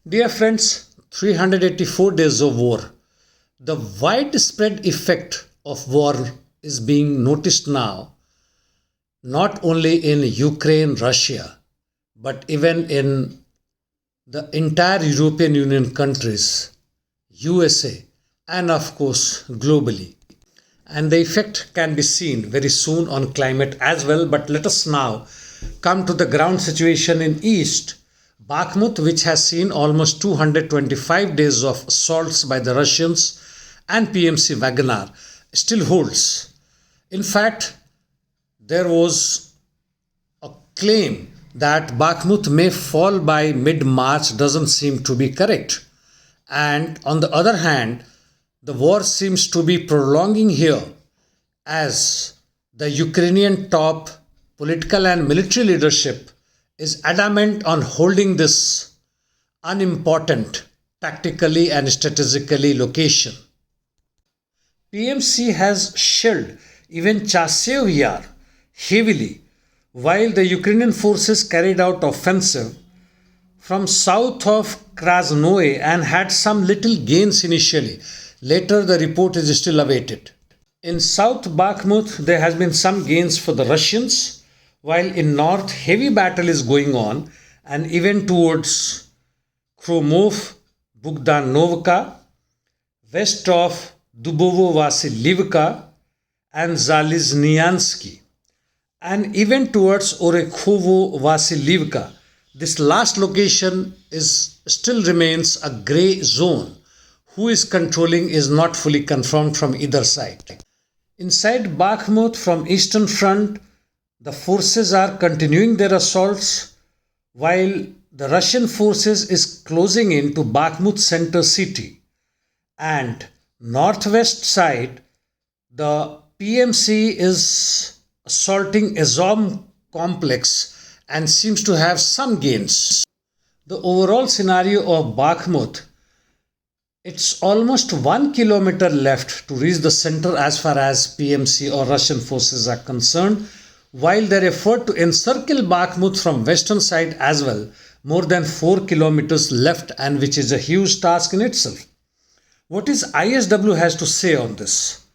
Dear friends, 384 days of war. The widespread effect of war is being noticed now, not only in Ukraine, Russia, but even in the entire European Union countries, USA, and of course globally. And the effect can be seen very soon on climate as well. But let us now come to the ground situation in East. Bakhmut, which has seen almost 225 days of assaults by the Russians and PMC Wagner, still holds. In fact, there was a claim that Bakhmut may fall by mid March doesn't seem to be correct. And on the other hand, the war seems to be prolonging here as the Ukrainian top political and military leadership is adamant on holding this unimportant tactically and strategically location. PMC has shelled even Chasev Yar heavily while the Ukrainian forces carried out offensive from south of Krasnoye and had some little gains initially. Later, the report is still awaited. In South Bakhmut, there has been some gains for the Russians, while in north, heavy battle is going on, and even towards Kromov, Bogdanovka, west of Dubovo-Vasilivka and Zalizniansky, and even towards Orekhovo-Vasilivka. This last location is still remains a grey zone. Who is controlling is not fully confirmed from either side. Inside Bakhmut from Eastern Front, the forces are continuing their assaults while the Russian forces is closing in to Bakhmut center city. And northwest side, the PMC is assaulting Azov complex and seems to have some gains. The overall scenario of Bakhmut, it's almost 1 kilometer left to reach the center as far as PMC or Russian forces are concerned, while their effort to encircle Bakhmut from western side as well, more than 4 kilometers left, and which is a huge task in itself. What is ISW has to say on this?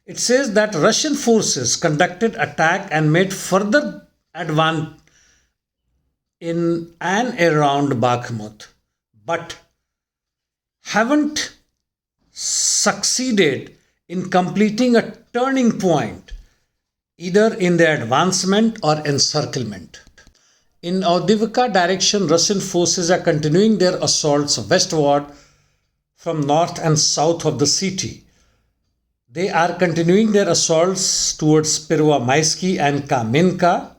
It says that Russian forces conducted attack and made further advance in and around Bakhmut, but haven't succeeded in completing a turning point either in their advancement or encirclement. In Avdiivka direction, Russian forces are continuing their assaults westward from north and south of the city. They are continuing their assaults towards Pervomaisky and Kamenka,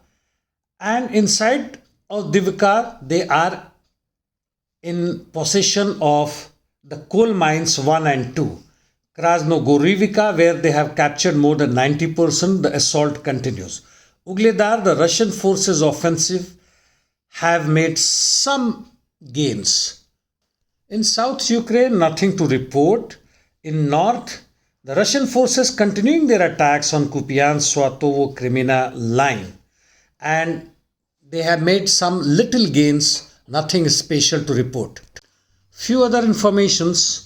and inside Avdiivka they are in possession of the coal mines 1 and 2. Krasnogorivka, where they have captured more than 90%, the assault continues. Ugledar, the Russian forces offensive, have made some gains. In South Ukraine, nothing to report. In North, the Russian forces continuing their attacks on Kupiansk-Swatovo-Kremina line, and they have made some little gains, nothing special to report. Few other informations.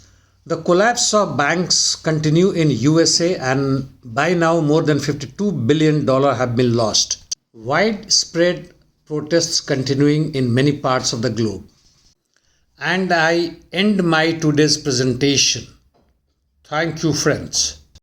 The collapse of banks continue in USA, and by now more than $52 billion have been lost. Widespread protests continuing in many parts of the globe. And I end my today's presentation. Thank you, friends.